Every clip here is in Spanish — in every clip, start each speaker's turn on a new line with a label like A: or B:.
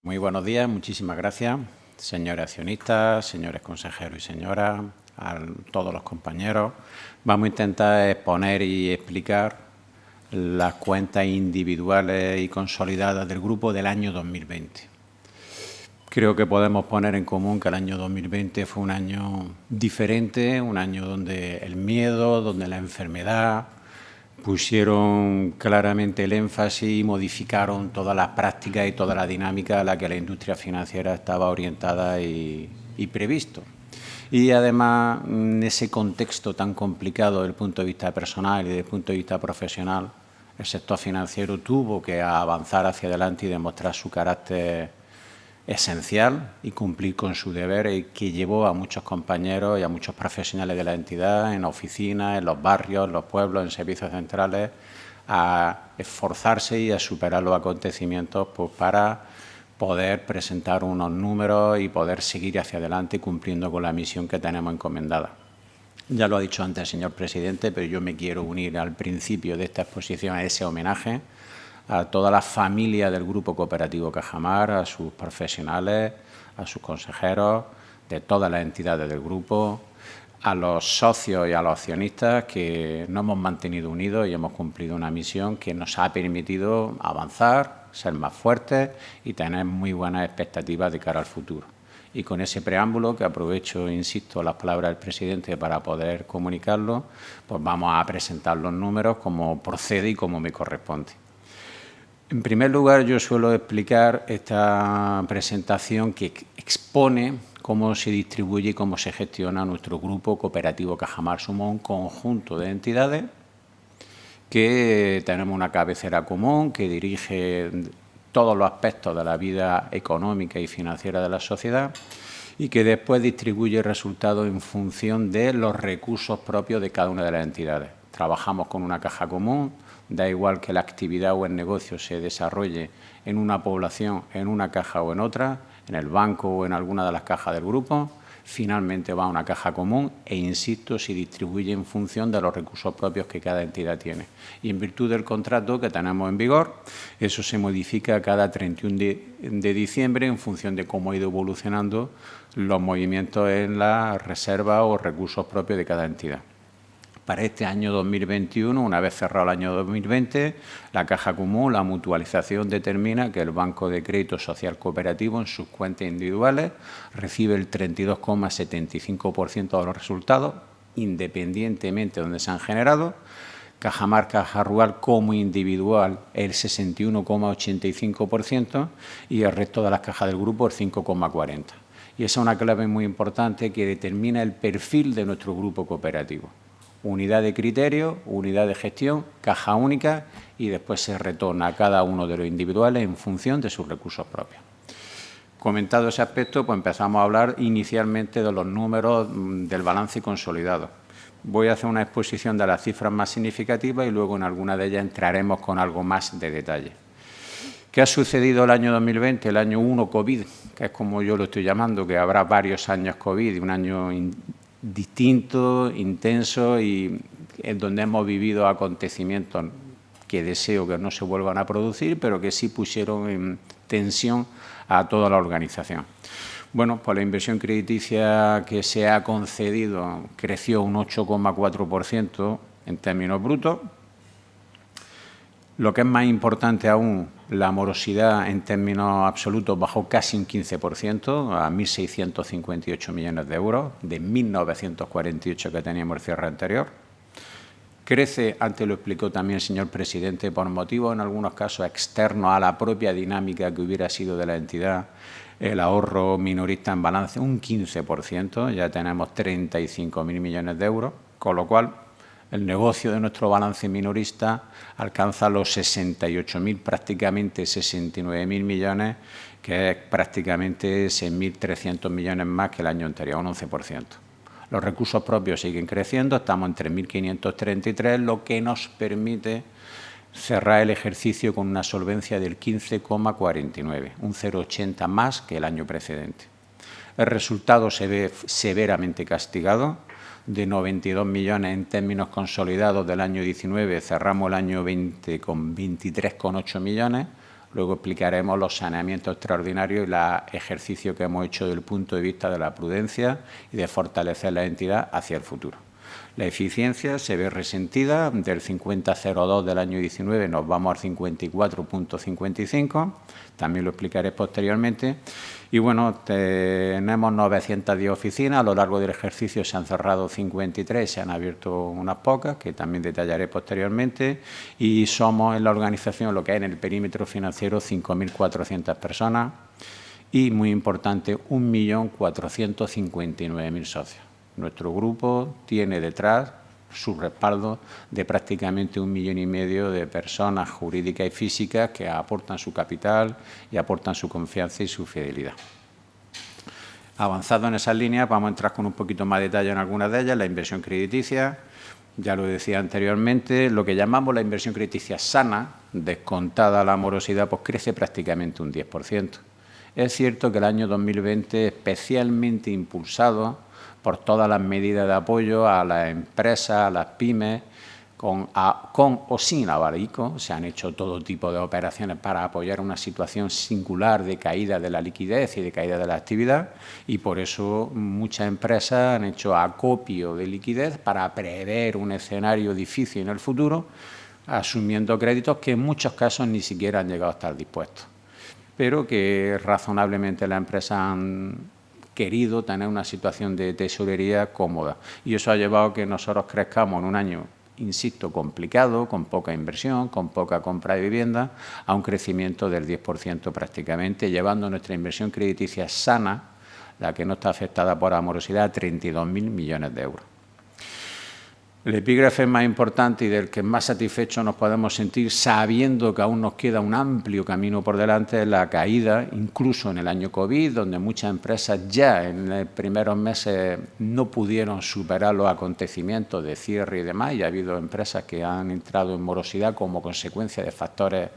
A: Muy buenos días, muchísimas gracias, señores accionistas, señores consejeros y señoras, a todos los compañeros. Vamos a intentar exponer y explicar las cuentas individuales y consolidadas del grupo del año 2020. Creo que podemos poner en común que el año 2020 fue un año diferente, un año donde el miedo, donde la enfermedad pusieron claramente el énfasis y modificaron todas las prácticas y toda la dinámica a la que la industria financiera estaba orientada y previsto. Y además, en ese contexto tan complicado desde el punto de vista personal y desde el punto de vista profesional, el sector financiero tuvo que avanzar hacia adelante y demostrar su carácter esencial y cumplir con su deber, que llevó a muchos compañeros y a muchos profesionales de la entidad, en oficinas, en los barrios, en los pueblos, en servicios centrales, a esforzarse y a superar los acontecimientos para poder presentar unos números y poder seguir hacia adelante cumpliendo con la misión que tenemos encomendada. Ya lo ha dicho antes el señor presidente, pero yo me quiero unir al principio de esta exposición a ese homenaje a toda la familia del Grupo Cooperativo Cajamar, a sus profesionales, a sus consejeros, de todas las entidades del grupo, a los socios y a los accionistas que nos hemos mantenido unidos y hemos cumplido una misión que nos ha permitido avanzar, ser más fuertes y tener muy buenas expectativas de cara al futuro. Y con ese preámbulo, que aprovecho, insisto, las palabras del presidente para poder comunicarlo, pues vamos a presentar los números como procede y como me corresponde. En primer lugar, yo suelo explicar esta presentación que expone cómo se distribuye y cómo se gestiona nuestro Grupo Cooperativo Cajamar. Somos un conjunto de entidades que tenemos una cabecera común que dirige todos los aspectos de la vida económica y financiera de la sociedad y que después distribuye resultados en función de los recursos propios de cada una de las entidades. Trabajamos con una caja común. Da igual que la actividad o el negocio se desarrolle en una población, en una caja o en otra, en el banco o en alguna de las cajas del grupo, finalmente va a una caja común e, insisto, se distribuye en función de los recursos propios que cada entidad tiene. Y en virtud del contrato que tenemos en vigor, eso se modifica cada 31 de diciembre en función de cómo ha ido evolucionando los movimientos en la reserva o recursos propios de cada entidad. Para este año 2021, una vez cerrado el año 2020, la Caja Común, la mutualización, determina que el Banco de Crédito Social Cooperativo en sus cuentas individuales recibe el 32,75% de los resultados, independientemente de donde se han generado. Cajamar, Caja Rural como individual el 61,85% y el resto de las cajas del grupo el 5,40%. Y esa es una clave muy importante que determina el perfil de nuestro grupo cooperativo. Unidad de criterio, unidad de gestión, caja única y después se retorna a cada uno de los individuales en función de sus recursos propios. Comentado ese aspecto, pues empezamos a hablar inicialmente de los números del balance consolidado. Voy a hacer una exposición de las cifras más significativas y luego en alguna de ellas entraremos con algo más de detalle. ¿Qué ha sucedido el año 2020, el año 1 COVID, que es como yo lo estoy llamando, que habrá varios años COVID, un año distinto, intenso y en donde hemos vivido acontecimientos que deseo que no se vuelvan a producir, pero que sí pusieron en tensión a toda la organización? Bueno, pues la inversión crediticia que se ha concedido creció un 8,4% en términos brutos. Lo que es más importante aún, la morosidad en términos absolutos bajó casi un 15% a 1.658 millones de euros, de 1.948 que teníamos el cierre anterior. Crece, antes lo explicó también el señor presidente, por motivos en algunos casos externos a la propia dinámica que hubiera sido de la entidad, el ahorro minorista en balance un 15%, ya tenemos 35.000 millones de euros, con lo cual el negocio de nuestro balance minorista alcanza los 68.000, prácticamente 69.000 millones, que es prácticamente 6.300 millones más que el año anterior, un 11%. Los recursos propios siguen creciendo, estamos en 3.533, lo que nos permite cerrar el ejercicio con una solvencia del 15,49, un 0,80 más que el año precedente. El resultado se ve severamente castigado. De 92 millones en términos consolidados del año 19, cerramos el año 20 con 23,8 millones, Luego explicaremos los saneamientos extraordinarios y los ejercicios que hemos hecho desde el punto de vista de la prudencia y de fortalecer la entidad hacia el futuro. La eficiencia se ve resentida, del 50,02 del año 19 nos vamos al 54,55, también lo explicaré posteriormente. Y bueno, tenemos 910 oficinas, a lo largo del ejercicio se han cerrado 53, se han abierto unas pocas, que también detallaré posteriormente, y somos en la organización, lo que es en el perímetro financiero, 5.400 personas y, muy importante, 1.459.000 socios. Nuestro grupo tiene detrás su respaldo de prácticamente 1,5 millones de personas jurídicas y físicas que aportan su capital y aportan su confianza y su fidelidad. Avanzado en esas líneas, vamos a entrar con un poquito más de detalle en algunas de ellas. La inversión crediticia, ya lo decía anteriormente, lo que llamamos la inversión crediticia sana, descontada la morosidad, pues crece prácticamente un 10%. Es cierto que el año 2020, especialmente impulsado por todas las medidas de apoyo a las empresas, a las pymes, con o sin abalico, se han hecho todo tipo de operaciones para apoyar una situación singular de caída de la liquidez y de caída de la actividad, y por eso muchas empresas han hecho acopio de liquidez para prever un escenario difícil en el futuro, asumiendo créditos que en muchos casos ni siquiera han llegado a estar dispuestos, pero que razonablemente las empresas han querido tener una situación de tesorería cómoda, y eso ha llevado a que nosotros crezcamos en un año, insisto, complicado, con poca inversión, con poca compra de vivienda, a un crecimiento del 10% prácticamente, llevando nuestra inversión crediticia sana, la que no está afectada por la morosidad, a 32.000 millones de euros. El epígrafe más importante y del que más satisfechos nos podemos sentir, sabiendo que aún nos queda un amplio camino por delante, es la caída, incluso en el año COVID, donde muchas empresas ya en los primeros meses no pudieron superar los acontecimientos de cierre y demás, y ha habido empresas que han entrado en morosidad como consecuencia de factores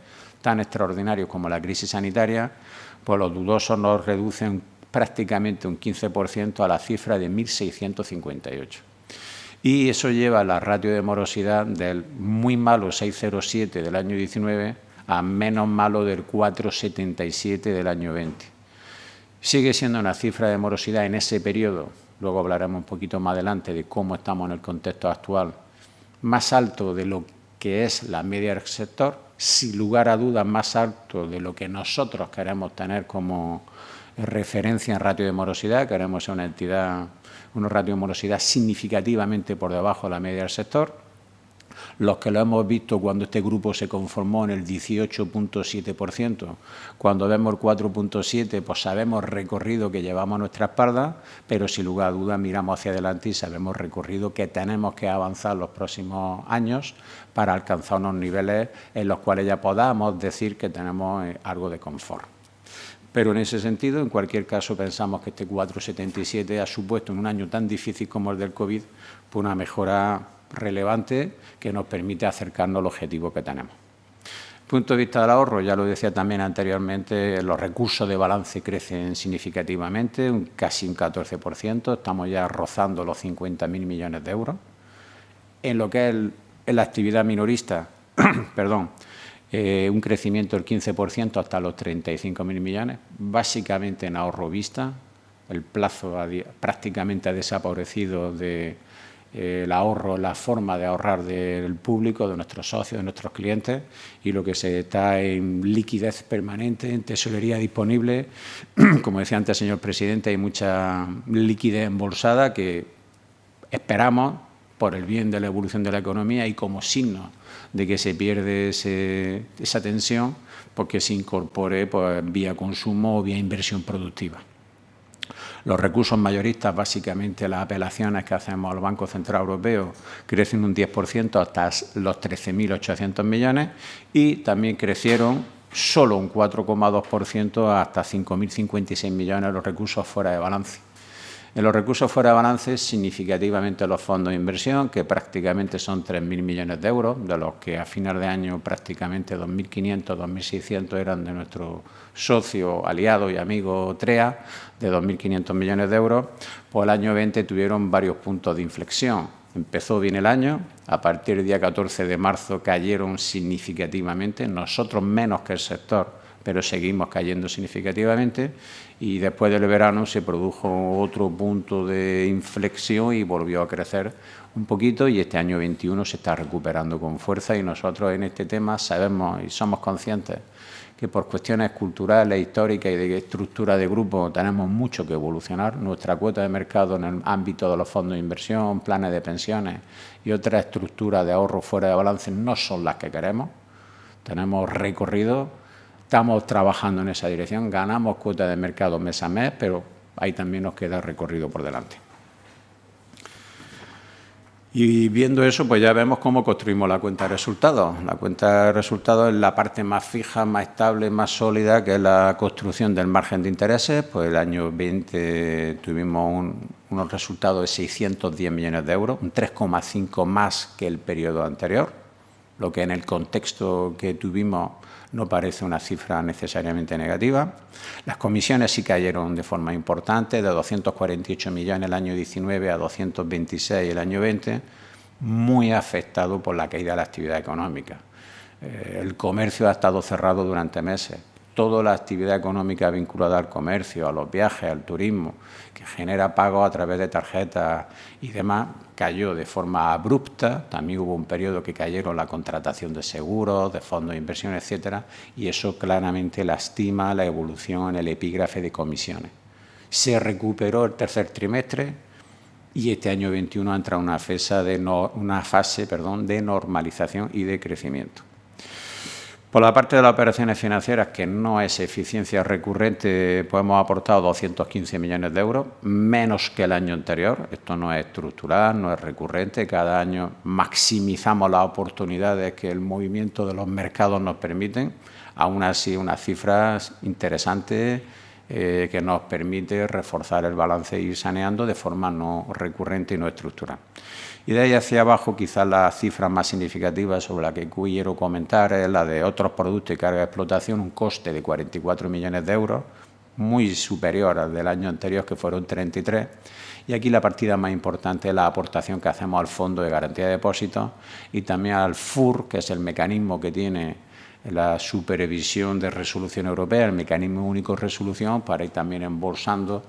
A: tan extraordinarios como la crisis sanitaria, pues los dudosos nos reducen prácticamente un 15% a la cifra de 1.658. Y eso lleva la ratio de morosidad del muy malo 6,07 del año 19 a menos malo del 4,77 del año 20. Sigue siendo una cifra de morosidad en ese periodo, luego hablaremos un poquito más adelante de cómo estamos en el contexto actual, más alto de lo que es la media del sector, sin lugar a dudas más alto de lo que nosotros queremos tener como referencia en ratio de morosidad. Queremos ser una entidad, una ratio de morosidad significativamente por debajo de la media del sector. Los que lo hemos visto cuando este grupo se conformó en el 18,7%, cuando vemos el 4,7%, pues sabemos el recorrido que llevamos a nuestra espalda, pero sin lugar a dudas miramos hacia adelante y sabemos el recorrido que tenemos que avanzar los próximos años para alcanzar unos niveles en los cuales ya podamos decir que tenemos algo de confort. Pero en ese sentido, en cualquier caso, pensamos que este 4,77 ha supuesto en un año tan difícil como el del COVID pues una mejora relevante que nos permite acercarnos al objetivo que tenemos. Desde el punto de vista del ahorro, ya lo decía también anteriormente, los recursos de balance crecen significativamente, casi un 14%, estamos ya rozando los 50.000 millones de euros. En lo que es la actividad minorista, perdón, un crecimiento del 15% hasta los 35.000 millones, básicamente en ahorro vista. El plazo prácticamente ha desaparecido del ahorro, la forma de ahorrar del público, de nuestros socios, de nuestros clientes, y lo que se está en liquidez permanente, en tesorería disponible. Como decía antes el señor presidente, hay mucha liquidez embolsada que esperamos, por el bien de la evolución de la economía y como signo de que se pierde esa tensión, porque se incorpore pues, vía consumo o vía inversión productiva. Los recursos mayoristas, básicamente las apelaciones que hacemos al Banco Central Europeo, crecen un 10% hasta los 13.800 millones y también crecieron solo un 4,2% hasta 5.056 millones los recursos fuera de balance. En los recursos fuera de balance, significativamente los fondos de inversión, que prácticamente son 3.000 millones de euros, de los que a final de año prácticamente 2.500, 2.600 eran de nuestro socio, aliado y amigo TREA, de 2.500 millones de euros, pues el año 20 tuvieron varios puntos de inflexión. Empezó bien el año, a partir del día 14 de marzo cayeron significativamente, nosotros menos que el sector, pero seguimos cayendo significativamente y después del verano se produjo otro punto de inflexión y volvió a crecer un poquito y este año 21 se está recuperando con fuerza y nosotros en este tema sabemos y somos conscientes que por cuestiones culturales, históricas y de estructura de grupo tenemos mucho que evolucionar. Nuestra cuota de mercado en el ámbito de los fondos de inversión, planes de pensiones y otras estructuras de ahorro fuera de balance no son las que queremos. Tenemos recorrido, estamos trabajando en esa dirección, ganamos cuota de mercado mes a mes, pero ahí también nos queda recorrido por delante. Y viendo eso, pues ya vemos cómo construimos la cuenta de resultados. La cuenta de resultados es la parte más fija, más estable, más sólida, que es la construcción del margen de intereses. Pues el año 20 tuvimos unos resultados de 610 millones de euros, un 3,5 más que el periodo anterior, lo que en el contexto que tuvimos no parece una cifra necesariamente negativa. Las comisiones sí cayeron de forma importante, de 248 millones el año 19 a 226 el año 20, muy afectado por la caída de la actividad económica. El comercio ha estado cerrado durante meses. Toda la actividad económica vinculada al comercio, a los viajes, al turismo, que genera pagos a través de tarjetas y demás, cayó de forma abrupta. También hubo un periodo que cayeron la contratación de seguros, de fondos de inversión, etcétera, y eso claramente lastima la evolución en el epígrafe de comisiones. Se recuperó el tercer trimestre y este año 21 entra una fase de normalización y de crecimiento. Por la parte de las operaciones financieras, que no es eficiencia recurrente, pues hemos aportado 215 millones de euros, menos que el año anterior. Esto no es estructural, no es recurrente. Cada año maximizamos las oportunidades que el movimiento de los mercados nos permiten. Aún así, unas cifras interesantes que nos permite reforzar el balance e ir saneando de forma no recurrente y no estructural. Y de ahí hacia abajo, quizás la cifra más significativa sobre la que quiero comentar es la de otros productos y carga de explotación, un coste de 44 millones de euros, muy superior al del año anterior, que fueron 33. Y aquí la partida más importante es la aportación que hacemos al Fondo de Garantía de Depósitos y también al FUR, que es el mecanismo que tiene la supervisión de resolución europea, el mecanismo único de resolución, para ir también embolsando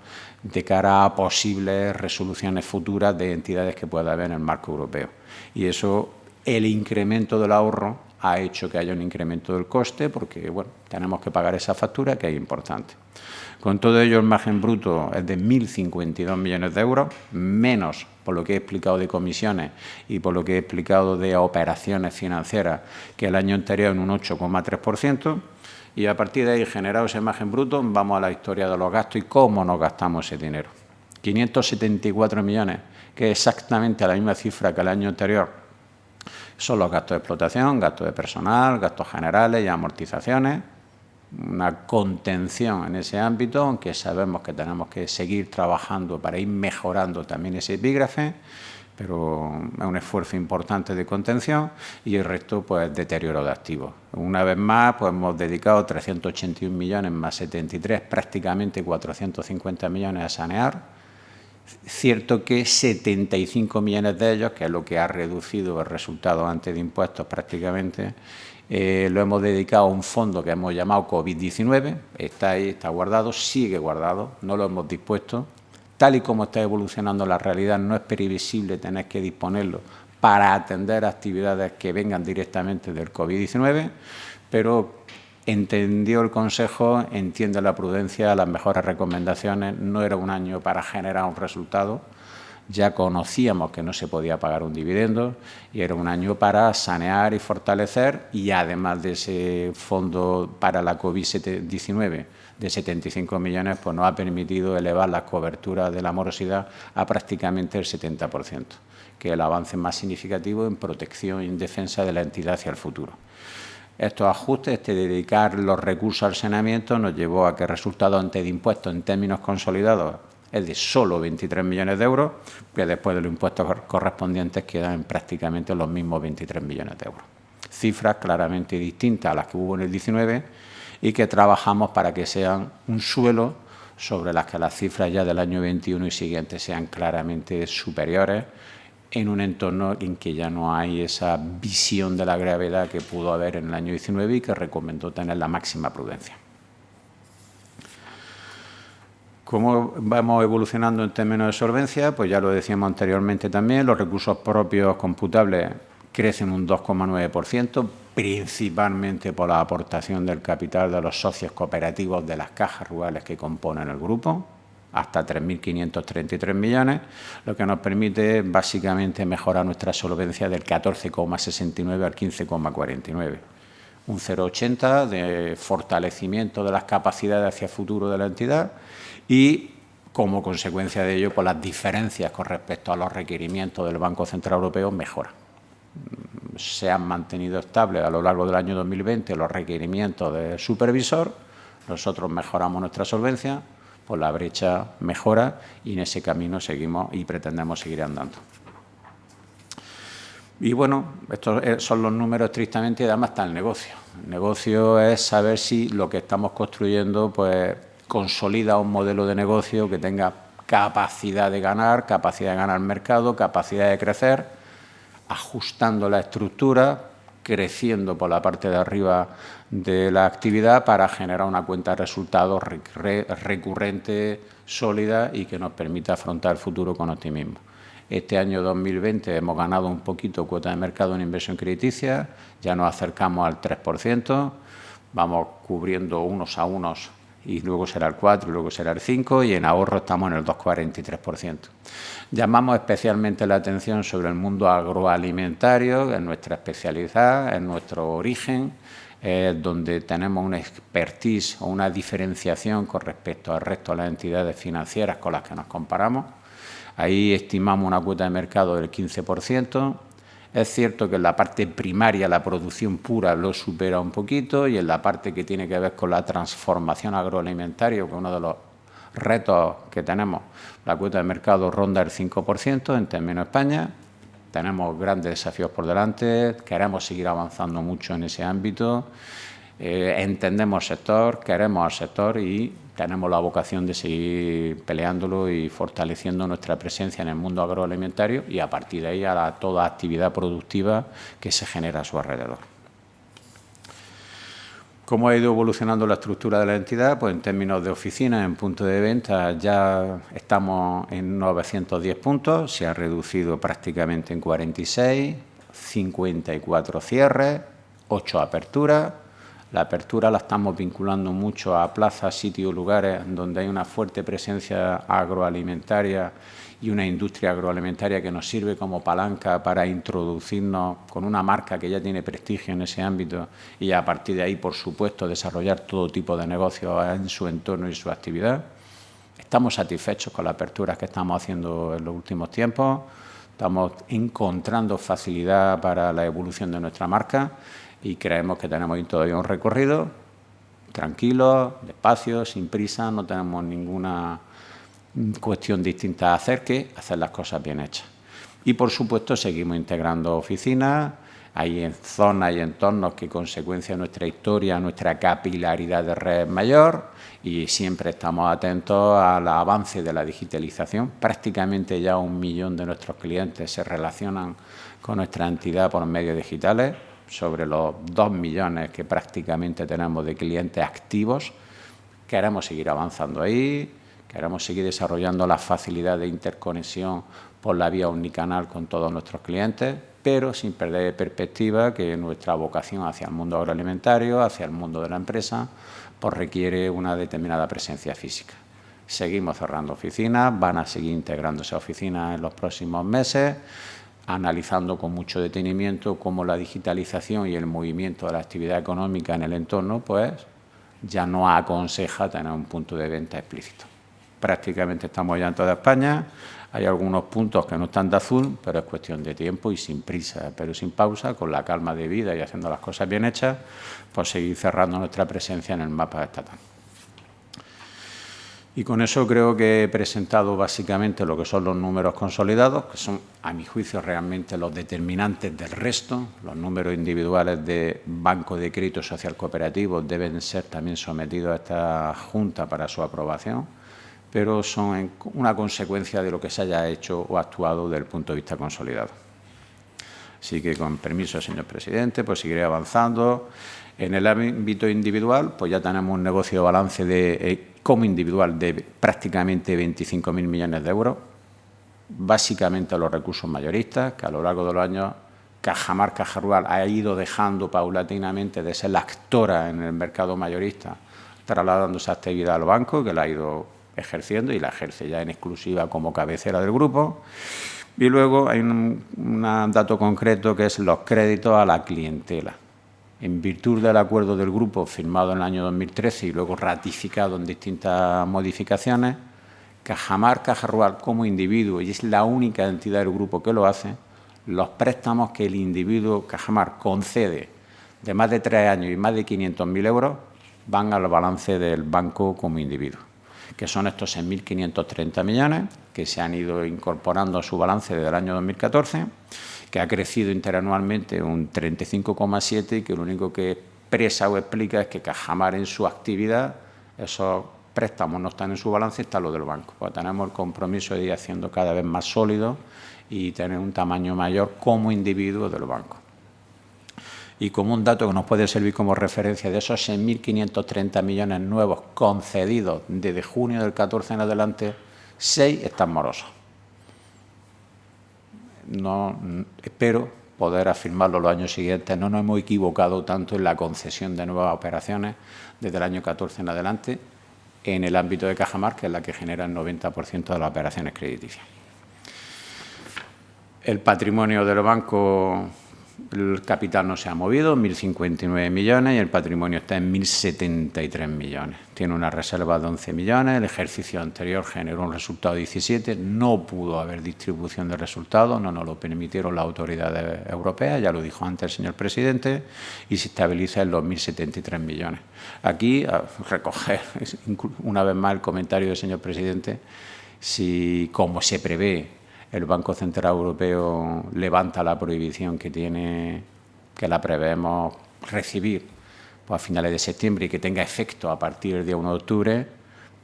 A: de cara a posibles resoluciones futuras de entidades que pueda haber en el marco europeo. Y eso, el incremento del ahorro ha hecho que haya un incremento del coste, porque bueno, tenemos que pagar esa factura, que es importante. Con todo ello, el margen bruto es de 1.052 millones de euros, menos por lo que he explicado de comisiones y por lo que he explicado de operaciones financieras que el año anterior en un 8,3%. Y a partir de ahí, generado ese margen bruto, vamos a la historia de los gastos y cómo nos gastamos ese dinero. 574 millones, que es exactamente la misma cifra que el año anterior, son los gastos de explotación, gastos de personal, gastos generales y amortizaciones. Una contención en ese ámbito, aunque sabemos que tenemos que seguir trabajando para ir mejorando también ese epígrafe, pero es un esfuerzo importante de contención y el resto, pues, deterioro de activos. Una vez más, pues hemos dedicado 381 millones más 73, prácticamente 450 millones a sanear. Cierto que 75 millones de ellos, que es lo que ha reducido el resultado antes de impuestos prácticamente, lo hemos dedicado a un fondo que hemos llamado COVID-19, está ahí, está guardado, sigue guardado, no lo hemos dispuesto. Tal y como está evolucionando la realidad, no es previsible tener que disponerlo para atender actividades que vengan directamente del COVID-19, pero entendió el Consejo, entiende la prudencia, las mejores recomendaciones. No era un año para generar un resultado. Ya conocíamos que no se podía pagar un dividendo y era un año para sanear y fortalecer, y además de ese fondo para la COVID-19 de 75 millones, pues nos ha permitido elevar las coberturas de la morosidad a prácticamente el 70%, que es el avance más significativo en protección y en defensa de la entidad hacia el futuro. Estos ajustes, dedicar los recursos al saneamiento, nos llevó a que el resultado antes de impuestos en términos consolidados es de solo 23 millones de euros, que después de los impuestos correspondientes quedan en prácticamente los mismos 23 millones de euros. Cifras claramente distintas a las que hubo en el 19 y que trabajamos para que sean un suelo sobre las que las cifras ya del año 21 y siguientes sean claramente superiores, en un entorno en que ya no hay esa visión de la gravedad que pudo haber en el año 19 y que recomendó tener la máxima prudencia. ¿Cómo vamos evolucionando en términos de solvencia? Pues ya lo decíamos anteriormente también, los recursos propios computables crecen un 2,9%, principalmente por la aportación del capital de los socios cooperativos de las cajas rurales que componen el grupo, hasta 3.533 millones, lo que nos permite básicamente mejorar nuestra solvencia del 14,69 al 15,49. Un 0,80 de fortalecimiento de las capacidades hacia el futuro de la entidad y, como consecuencia de ello, pues las diferencias con respecto a los requerimientos del Banco Central Europeo mejoran. Se han mantenido estables a lo largo del año 2020 los requerimientos del supervisor, nosotros mejoramos nuestra solvencia, pues la brecha mejora y en ese camino seguimos y pretendemos seguir andando. Y bueno, estos son los números estrictamente y además está el negocio. El negocio es saber si lo que estamos construyendo pues consolida un modelo de negocio que tenga capacidad de ganar mercado, capacidad de crecer, ajustando la estructura, creciendo por la parte de arriba de la actividad para generar una cuenta de resultados recurrente, sólida y que nos permita afrontar el futuro con optimismo. Este año 2020 hemos ganado un poquito cuota de mercado en inversión crediticia, ya nos acercamos al 3%, vamos cubriendo unos a unos y luego será el 4 y luego será el 5 y en ahorro estamos en el 2,43%. Llamamos especialmente la atención sobre el mundo agroalimentario, en nuestra especialidad, en nuestro origen, donde tenemos una expertise o una diferenciación con respecto al resto de las entidades financieras con las que nos comparamos. Ahí estimamos una cuota de mercado del 15%. Es cierto que en la parte primaria la producción pura lo supera un poquito y en la parte que tiene que ver con la transformación agroalimentaria, que es uno de los retos que tenemos, la cuota de mercado ronda el 5% en términos de España. Tenemos grandes desafíos por delante, queremos seguir avanzando mucho en ese ámbito, entendemos el sector, queremos al sector y tenemos la vocación de seguir peleándolo y fortaleciendo nuestra presencia en el mundo agroalimentario y a partir de ahí a toda actividad productiva que se genera a su alrededor. ¿Cómo ha ido evolucionando la estructura de la entidad? Pues en términos de oficinas, en punto de venta, ya estamos en 910 puntos, se ha reducido prácticamente en 46, 54 cierres, 8 aperturas. La apertura la estamos vinculando mucho a plazas, sitios, lugares donde hay una fuerte presencia agroalimentaria y una industria agroalimentaria que nos sirve como palanca para introducirnos con una marca que ya tiene prestigio en ese ámbito y a partir de ahí, por supuesto, desarrollar todo tipo de negocios en su entorno y su actividad. Estamos satisfechos con las aperturas que estamos haciendo en los últimos tiempos, estamos encontrando facilidad para la evolución de nuestra marca y creemos que tenemos todavía un recorrido tranquilo, despacio, sin prisa, no tenemos ninguna cuestión distinta a hacer que hacer las cosas bien hechas. Y, por supuesto, seguimos integrando oficinas, hay en zonas y entornos que, consecuencia de nuestra historia, nuestra capilaridad de red es mayor y siempre estamos atentos al avance de la digitalización. Prácticamente ya 1 millón de nuestros clientes se relacionan con nuestra entidad por medios digitales, sobre los 2 millones que prácticamente tenemos de clientes activos. Queremos seguir avanzando ahí, queremos seguir desarrollando la facilidad de interconexión por la vía omnicanal con todos nuestros clientes, pero sin perder de perspectiva que nuestra vocación hacia el mundo agroalimentario, hacia el mundo de la empresa, pues requiere una determinada presencia física. Seguimos cerrando oficinas, van a seguir integrándose oficinas en los próximos meses, analizando con mucho detenimiento cómo la digitalización y el movimiento de la actividad económica en el entorno, pues ya no aconseja tener un punto de venta explícito. Prácticamente estamos ya en toda España, hay algunos puntos que no están de azul, pero es cuestión de tiempo y sin prisa, pero sin pausa, con la calma debida y haciendo las cosas bien hechas, pues seguir cerrando nuestra presencia en el mapa estatal. Y con eso creo que he presentado básicamente lo que son los números consolidados, que son, a mi juicio, realmente los determinantes del resto. Los números individuales de Banco de Crédito Social Cooperativo deben ser también sometidos a esta Junta para su aprobación, pero son una consecuencia de lo que se haya hecho o actuado desde el punto de vista consolidado. Así que, con permiso, señor presidente, pues seguiré avanzando. En el ámbito individual, pues ya tenemos un negocio de balance como individual de prácticamente 25.000 millones de euros, básicamente los recursos mayoristas, que a lo largo de los años Cajamar Caja Rural ha ido dejando paulatinamente de ser la actora en el mercado mayorista, trasladando esa actividad al banco, que la ha ido ejerciendo y la ejerce ya en exclusiva como cabecera del grupo. Y luego hay un dato concreto que es los créditos a la clientela. En virtud del acuerdo del grupo firmado en el año 2013 y luego ratificado en distintas modificaciones, Cajamar Caja Rural como individuo, y es la única entidad del grupo que lo hace, los préstamos que el individuo Cajamar concede de más de 3 años y más de 500.000 euros van al balance del banco como individuo, que son estos 6.530 millones que se han ido incorporando a su balance desde el año 2014, que ha crecido interanualmente un 35,7 y que lo único que expresa o explica es que Cajamar en su actividad, esos préstamos no están en su balance, está lo del banco. Pues tenemos el compromiso de ir haciendo cada vez más sólido y tener un tamaño mayor como individuo del banco. Y como un dato que nos puede servir como referencia, de esos 6.530 millones nuevos concedidos desde junio del 14 en adelante, 6 están morosos. No, espero poder afirmarlo los años siguientes. No nos hemos equivocado tanto en la concesión de nuevas operaciones desde el año 14 en adelante en el ámbito de Cajamar, que es la que genera el 90% de las operaciones crediticias. El patrimonio del banco, el capital no se ha movido, 1.059 millones, y el patrimonio está en 1.073 millones. Tiene una reserva de 11 millones, el ejercicio anterior generó un resultado de 17, no pudo haber distribución de resultados, no nos lo permitieron las autoridades europeas, ya lo dijo antes el señor presidente, y se estabiliza en los 1.073 millones. Aquí, a recoger una vez más el comentario del señor presidente, si, como se prevé, el Banco Central Europeo levanta la prohibición que tiene, que la prevemos recibir pues, a finales de septiembre y que tenga efecto a partir del día 1 de octubre,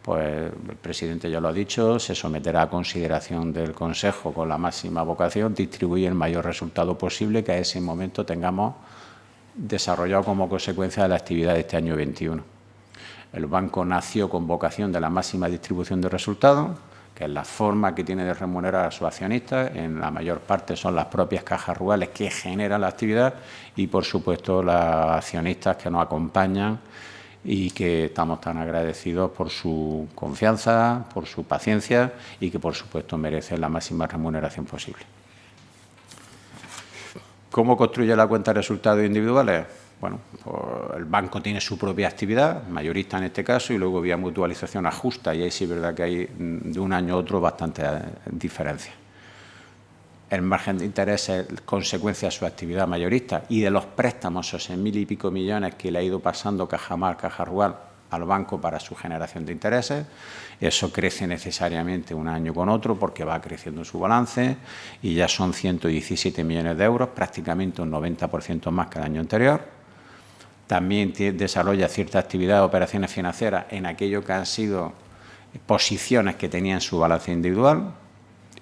A: pues el presidente ya lo ha dicho, se someterá a consideración del Consejo con la máxima vocación, distribuir el mayor resultado posible que a ese momento tengamos desarrollado como consecuencia de la actividad de este año 21. El banco nació con vocación de la máxima distribución de resultados, que es la forma que tiene de remunerar a sus accionistas. En la mayor parte son las propias cajas rurales que generan la actividad y, por supuesto, los accionistas que nos acompañan y que estamos tan agradecidos por su confianza, por su paciencia y que, por supuesto, merecen la máxima remuneración posible. ¿Cómo construye la cuenta de resultados individuales? Bueno, pues el banco tiene su propia actividad, mayorista en este caso, y luego vía mutualización ajusta, y ahí sí es verdad que hay de un año a otro bastante diferencia. El margen de interés es consecuencia de su actividad mayorista y de los préstamos, esos 6.000 y pico millones que le ha ido pasando Cajamar, Caja Rural al banco para su generación de intereses. Eso crece necesariamente un año con otro porque va creciendo su balance y ya son 117 millones de euros, prácticamente un 90% más que el año anterior. También desarrolla cierta actividad, operaciones financieras en aquello que han sido posiciones que tenía en su balance individual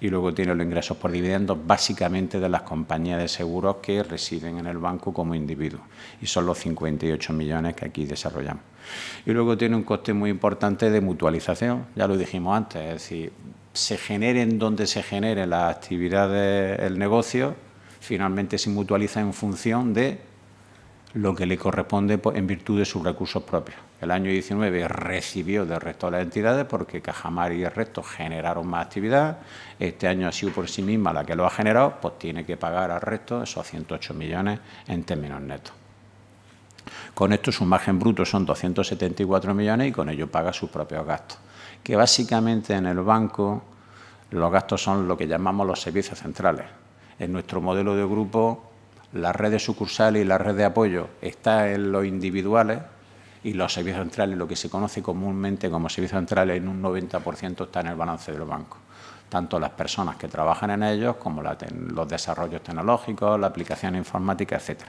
A: y luego tiene los ingresos por dividendos básicamente de las compañías de seguros que residen en el banco como individuos y son los 58 millones que aquí desarrollamos. Y luego tiene un coste muy importante de mutualización, ya lo dijimos antes, es decir, se generen donde se genere la actividad del negocio, finalmente se mutualiza en función de lo que le corresponde en virtud de sus recursos propios. El año 19 recibió del resto de las entidades porque Cajamar y el resto generaron más actividad. Este año ha sido por sí misma la que lo ha generado, pues tiene que pagar al resto esos 108 millones en términos netos. Con esto su margen bruto son 274 millones y con ello paga sus propios gastos. Que básicamente en el banco los gastos son lo que llamamos los servicios centrales. En nuestro modelo de grupo, la red de sucursales y la red de apoyo está en los individuales y los servicios centrales, lo que se conoce comúnmente como servicios centrales, en un 90% está en el balance del banco. Tanto las personas que trabajan en ellos como los desarrollos tecnológicos, la aplicación informática, etc.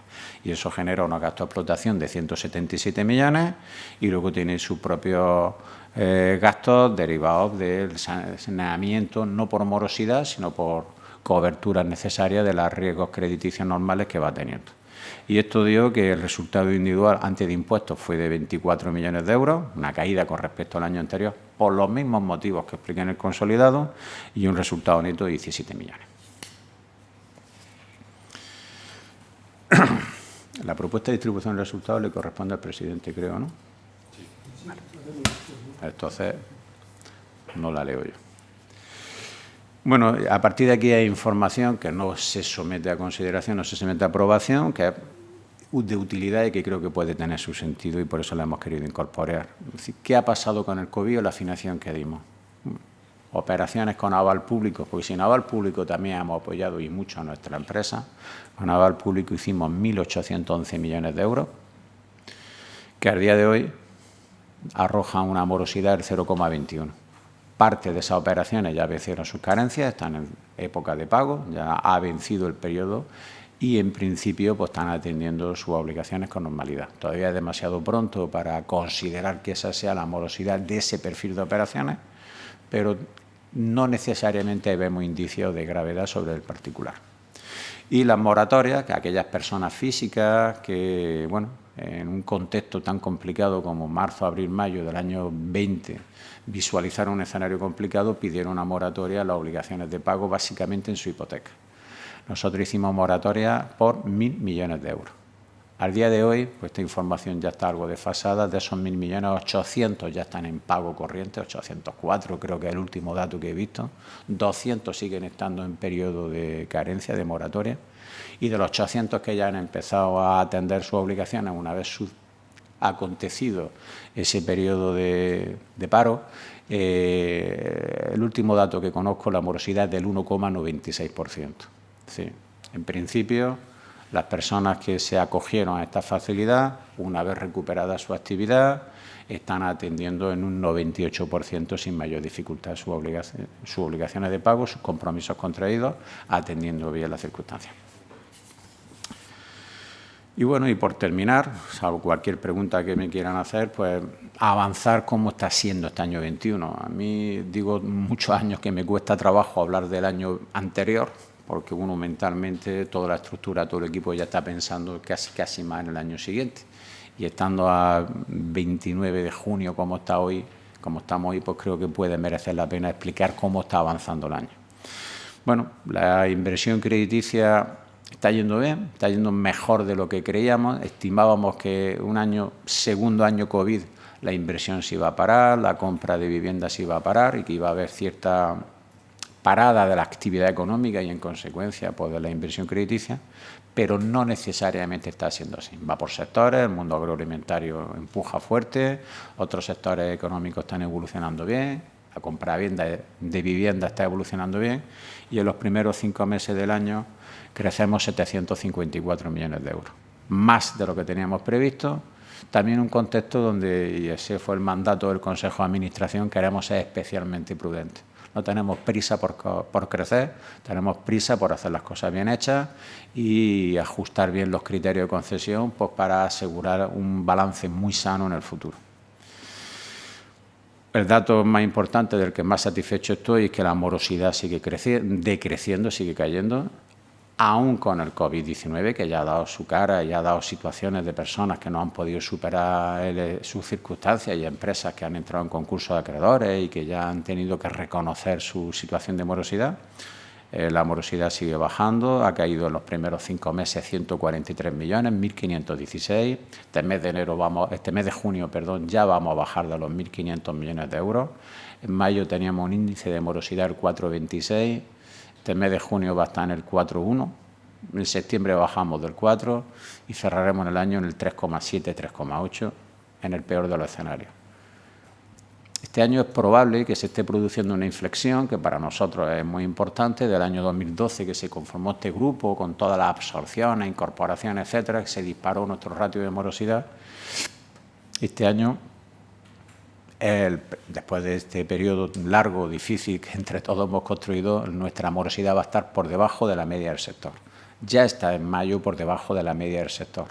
A: Y eso genera unos gastos de explotación de 177 millones y luego tiene sus propios gastos derivados del saneamiento, no por morosidad, sino por coberturas necesarias de los riesgos crediticios normales que va teniendo. Y esto dio que el resultado individual antes de impuestos fue de 24 millones de euros, una caída con respecto al año anterior, por los mismos motivos que expliqué en el consolidado, y un resultado neto de 17 millones. La propuesta de distribución de resultados le corresponde al presidente, creo, ¿no? Sí. Vale. Entonces, no la leo yo. Bueno, a partir de aquí hay información que no se somete a consideración, no se somete a aprobación, que es de utilidad y que creo que puede tener su sentido y por eso la hemos querido incorporar. Es decir, ¿qué ha pasado con el COVID o la financiación que dimos? Operaciones con aval público, porque sin aval público también hemos apoyado y mucho a nuestra empresa. Con aval público hicimos 1.811 millones de euros, que al día de hoy arrojan una morosidad del 0,21. Parte de esas operaciones ya vencieron sus carencias, están en época de pago, ya ha vencido el periodo y en principio pues están atendiendo sus obligaciones con normalidad. Todavía es demasiado pronto para considerar que esa sea la morosidad de ese perfil de operaciones, pero no necesariamente vemos indicios de gravedad sobre el particular. Y las moratorias, que aquellas personas físicas que, bueno, en un contexto tan complicado como marzo, abril, mayo del año 20, visualizaron un escenario complicado, pidieron una moratoria a las obligaciones de pago básicamente en su hipoteca. Nosotros hicimos moratoria por 1.000 millones de euros. Al día de hoy, pues esta información ya está algo desfasada, de esos 1.000 millones, 800 ya están en pago corriente, 804 creo que es el último dato que he visto, 200 siguen estando en periodo de carencia, de moratoria, y de los 800 que ya han empezado a atender sus obligaciones una vez acontecido ese periodo de paro, el último dato que conozco, la morosidad es del 1,96%. Sí, en principio, las personas que se acogieron a esta facilidad, una vez recuperada su actividad, están atendiendo en un 98% sin mayor dificultad sus obligaciones de pago, sus compromisos contraídos, atendiendo bien las circunstancias. Y bueno, y por terminar, salvo cualquier pregunta que me quieran hacer, pues avanzar cómo está siendo este año 21. A mí digo muchos años que me cuesta trabajo hablar del año anterior, porque uno mentalmente, toda la estructura, todo el equipo ya está pensando casi más en el año siguiente. Y estando a 29 de junio como estamos hoy, pues creo que puede merecer la pena explicar cómo está avanzando el año. Bueno, la inversión crediticia está yendo bien, está yendo mejor de lo que creíamos. Estimábamos que segundo año COVID, la inversión se iba a parar, la compra de viviendas se iba a parar y que iba a haber cierta parada de la actividad económica y, en consecuencia, pues, de la inversión crediticia, pero no necesariamente está siendo así. Va por sectores, el mundo agroalimentario empuja fuerte, otros sectores económicos están evolucionando bien, la compraventa de vivienda está evolucionando bien y en los primeros 5 meses del año crecemos 754 millones de euros, más de lo que teníamos previsto. También un contexto donde, y ese fue el mandato del Consejo de Administración, queremos ser especialmente prudentes. No tenemos prisa por crecer, tenemos prisa por hacer las cosas bien hechas y ajustar bien los criterios de concesión, pues, para asegurar un balance muy sano en el futuro. El dato más importante, del que más satisfecho estoy, es que la morosidad sigue decreciendo, sigue cayendo, aún con el COVID-19, que ya ha dado su cara y ha dado situaciones de personas que no han podido superar sus circunstancias y empresas que han entrado en concurso de acreedores y que ya han tenido que reconocer su situación de morosidad. La morosidad sigue bajando, ha caído en los primeros 5 meses 143 millones, 1.516. Este mes de junio, ya vamos a bajar de los 1.500 millones de euros. En mayo teníamos un índice de morosidad del 4,26. Este mes de junio va a estar en el 4,1, en septiembre bajamos del 4 y cerraremos el año en el 3,7, 3,8, en el peor de los escenarios. Este año es probable que se esté produciendo una inflexión, que para nosotros es muy importante, del año 2012, que se conformó este grupo con todas las absorciones, incorporaciones, etcétera, que se disparó nuestro ratio de morosidad. Este año, después de este periodo largo, difícil, que entre todos hemos construido, nuestra morosidad va a estar por debajo de la media del sector. Ya está en mayo por debajo de la media del sector.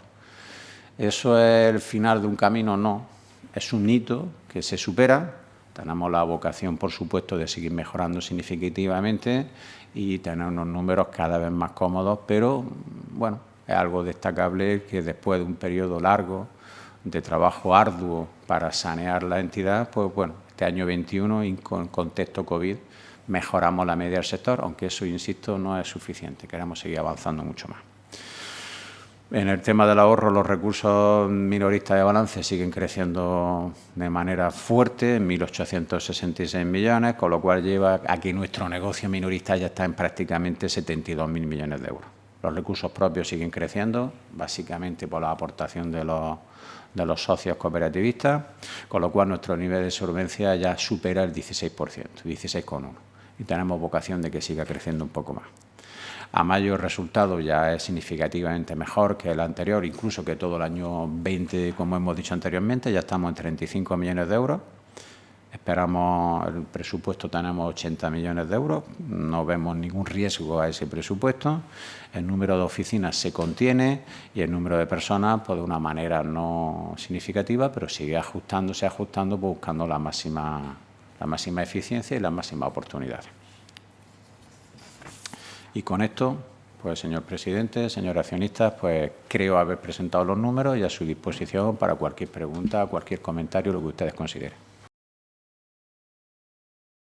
A: ¿Eso es el final de un camino? No. Es un hito que se supera. Tenemos la vocación, por supuesto, de seguir mejorando significativamente y tener unos números cada vez más cómodos, pero, bueno, es algo destacable que después de un periodo largo de trabajo arduo para sanear la entidad, pues bueno, este año 21 y con contexto COVID mejoramos la media del sector, aunque eso, insisto, no es suficiente. Queremos seguir avanzando mucho más. En el tema del ahorro, los recursos minoristas de balance siguen creciendo de manera fuerte, en 1.866 millones, con lo cual lleva a que nuestro negocio minorista ya está en prácticamente 72.000 millones de euros. Los recursos propios siguen creciendo, básicamente por la aportación de los socios cooperativistas, con lo cual nuestro nivel de solvencia ya supera el 16%, 16,1%, y tenemos vocación de que siga creciendo un poco más. A mayo el resultado ya es significativamente mejor que el anterior, incluso que todo el año 20, como hemos dicho anteriormente, ya estamos en 35 millones de euros. Esperamos, el presupuesto tenemos 80 millones de euros, no vemos ningún riesgo a ese presupuesto. El número de oficinas se contiene y el número de personas, pues de una manera no significativa, pero sigue ajustando, buscando la máxima eficiencia y las máximas oportunidades. Y con esto, pues señor presidente, señores accionistas, pues creo haber presentado los números y a su disposición para cualquier pregunta, cualquier comentario, lo que ustedes consideren.